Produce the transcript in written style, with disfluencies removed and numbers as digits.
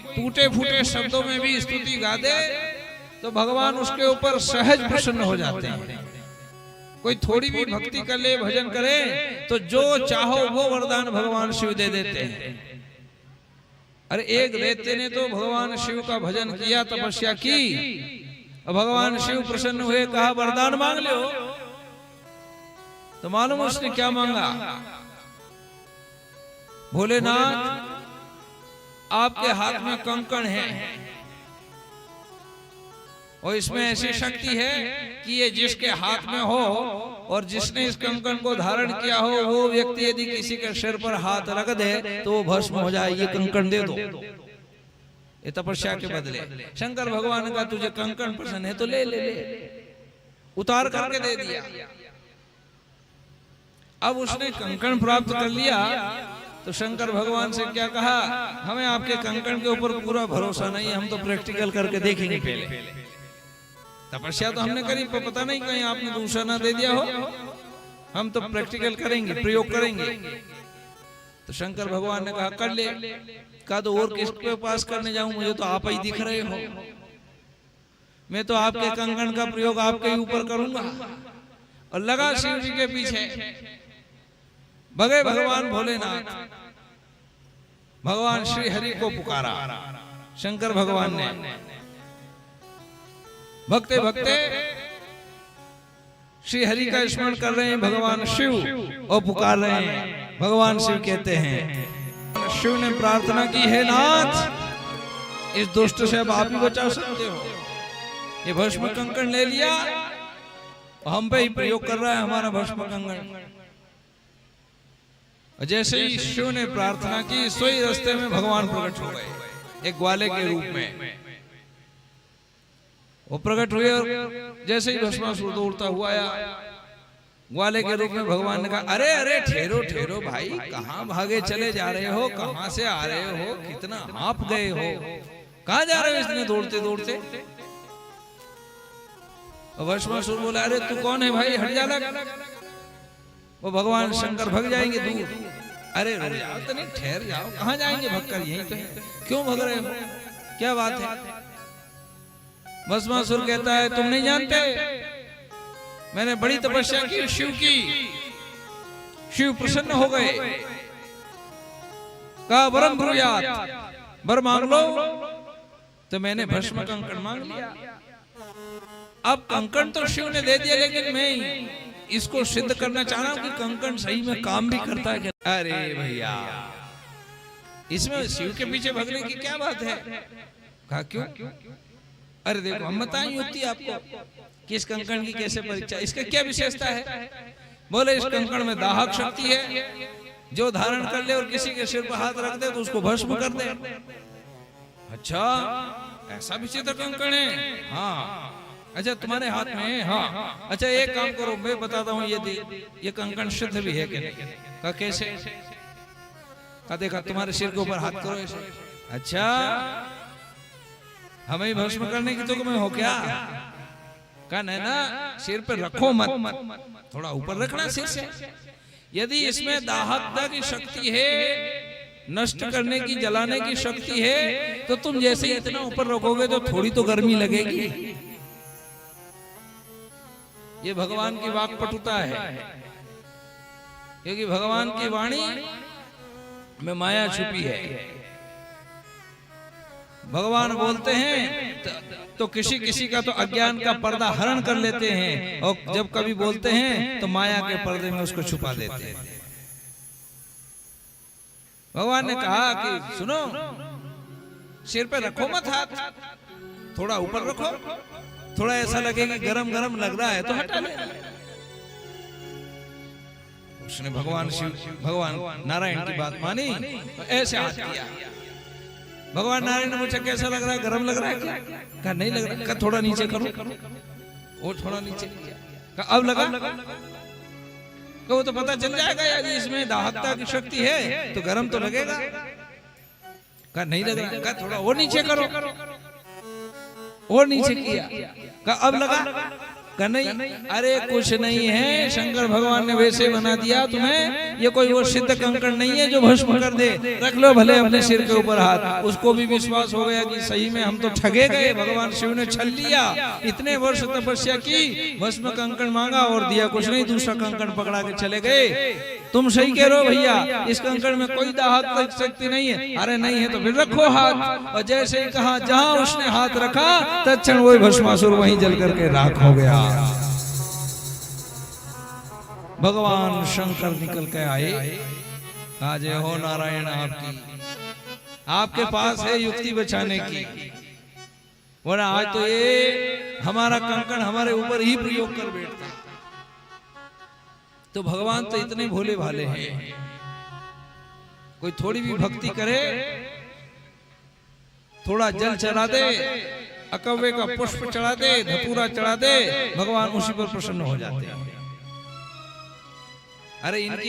टूटे फूटे शब्दों में भी स्तुति गा दे तो भगवान उसके ऊपर सहज प्रसन्न हो जाते हैं। कोई थोड़ी भी भक्ति कर ले, भजन करे, तो जो चाहो वो वरदान भगवान शिव दे देते हैं। अरे एक दैत्य ने तो भगवान शिव का भजन किया, तपस्या की, और भगवान शिव प्रसन्न हुए, कहा वरदान मांग लो। तो मालूम उसने क्या मांगा? भोलेनाथ आपके हाथ में कंकण है और इसमें ऐसी शक्ति है कि ये जिसके हाथ में हो और जिसने इस कंकण को धारण किया हो, वो व्यक्ति यदि किसी के सिर पर हाथ रख दे तो वो भस्म हो जाए। ये कंकण दे दो, ये तपस्या के बदले। शंकर भगवान का तुझे कंकण पसंद है तो ले ले ले, उतार करके दे दिया। अब उसने कंकण प्राप्त कर लिया तो शंकर भगवान से क्या कहा? हमें आपके कंकण के ऊपर पूरा भरोसा नहीं, हम तो प्रैक्टिकल करके देखेंगे पहले। तपस्या तो हमने करी, पता नहीं कहीं आपने दूसरा ना दे दिया हो, हम तो प्रैक्टिकल करेंगे, प्रयोग करेंगे। तो शंकर भगवान ने कहा कर ले। कहा तो और किसके पास करने जाऊं, मुझे तो आप ही दिख रहे हो, मैं तो आपके कंकण का प्रयोग आपके ऊपर करूंगा। और लगा शिव जी के पीछे, भगे भगवान भोलेनाथ। भगवान श्री हरि को पुकारा शंकर भगवान ने। भक्ते भक्ते श्री हरि का स्मरण कर रहे हैं भगवान शिव और पुकार रहे हैं। भगवान शिव कहते हैं, शिव ने प्रार्थना की, है नाथ इस दुष्ट से अब आप ही बचा सकते हो। ये भस्म कंकण ले लिया और हम पे ही प्रयोग कर रहा है हमारा भस्म कंकण। जैसे ही शिव ने प्रार्थना की, सोई रास्ते में भगवान प्रकट हो गए एक ग्वाले के रूप में। वो प्रकट हुए और जैसे ही भस्मासुर दौड़ता हुआ आया, ग्वाले के रूप में भगवान ने कहा, अरे अरे ठहरो ठहरो भाई, कहाँ भागे चले जा रहे हो, कहाँ से आ रहे हो, कितना हाँप गए हो, कहाँ जा रहे हो इसने दौड़ते दौड़ते। भस्मासुर बोला, अरे तू कौन है भाई, हट जा लग। वो भगवान शंकर भग जाएंगे दूर। अरे रुक जाओ, तो नहीं ठहर जाओ, कहाँ जाएंगे भगकर, यहीं तो है, क्यों भग रहे हो, क्या बात है। भस्मासुर कहता है, तुम नहीं जानते मैंने बड़ी तपस्या की शिव की, शिव प्रसन्न हो गए। कहा वरम ब्रूयात, वर मांग लो। तो मैंने भस्म कंकण मांग लिया। अब कंकण तो शिव ने दे दिया, लेकिन मैं इसको सिद्ध करना चाह रहा हूं कि कंकण सही में काम भी करता है। अरे भैया, इसमें शिव के पीछे भगने की क्या बात है? कहा क्यों? अरे देखो, हम बताएं युक्ति आपको कि इस कंकण की कैसे परीक्षा, इसका क्या विशेषता है। बोले इस कंकण में दाहक शक्ति है, जो धारण कर ले और किसी के सिर पर हाथ रख दे तो उसको भस्म कर दे। अच्छा, ऐसा विचित्र कंकण है? हाँ। अच्छा, तुम्हारे हाथ में है? हाँ। अच्छा, एक काम करो, मैं बताता हूँ ये कंकण सिद्ध भी है कि नहीं। का कैसे? का देखा, तुम्हारे सिर के ऊपर हाथ करो ऐसे। अच्छा, हमें भस्म करने की तो मैं हो क्या? का नहीं ना, सिर पे रखो मत, थोड़ा ऊपर रखना सिर से। यदि इसमें दाहकता की शक्ति है, नष्ट करने की, जलाने की शक्ति है, तो तुम जैसे ही इतना ऊपर रखोगे तो थोड़ी तो गर्मी लगेगी। ये भगवान की वाक्पटुता है, क्योंकि भगवान की वाणी में माया छुपी है। भगवान बोलते हैं तो किसी किसी का तो अज्ञान का पर्दा हरण कर लेते हैं, और जब कभी बोलते हैं तो माया के पर्दे में उसको छुपा देते हैं। भगवान ने कहा कि सुनो, सिर पे रखो मत हाथ, थोड़ा ऊपर रखो, थोड़ा ऐसा लगे कि गरम गरम लग रहा है तो हटा ले। उसने भगवान नारायण की बात मानी, तो ऐसे हाथ किया। भगवान नारायण ने पूछा कैसा लग रहा है, गरम लग रहा है क्या? कहा नहीं लग रहा। कहा थोड़ा नीचे करो, वो थोड़ा नीचे किया। कहा अब लगा? कहा वो तो पता चल जाएगा, यदि इसमें दाहकता की शक्ति है तो गरम तो लगेगा। कहा नहीं लग रहा। कहा थोड़ा और नीचे करो, और नीचे किया। कहा अब लगा? नहीं, अरे कुछ नहीं है, शंकर भगवान ने वैसे बना दिया तुम्हें, ये कोई वो सिद्ध कंकड़ नहीं है जो भस्म कर दे। रख लो भले अपने सिर के ऊपर हाथ। उसको भी विश्वास हो गया कि सही में हम तो ठगे गए, भगवान शिव ने छल लिया। इतने वर्ष तपस्या की, भस्म कंकड़ मांगा और दिया कुछ नहीं, दूसरा कंकड़ पकड़ा के चले गए। तुम सही कह रहे हो भैया, इस कंकड़ में कोई दाहक शक्ति नहीं है। अरे नहीं है तो फिर रखो हाथ। और जैसे ही कहा, जहां उसने हाथ रखा तत्क्षण वही भस्मासुर वहीं जल करके राख हो गया। भगवान शंकर निकल के आए, आज हो नारायण आपके पास है युक्ति बचाने की, वरना आज तो ये हमारा कंकड़ हमारे ऊपर ही प्रयोग कर बैठता। तो भगवान तो इतने भोले भाले हैं, कोई थोड़ी भी भक्ति करे, थोड़ा जल चढ़ा दे, अकव्वे का पुष्प चढ़ा दे, धतूरा चढ़ा दे, भगवान उसी पर प्रसन्न हो जाते हैं। अरे इनकी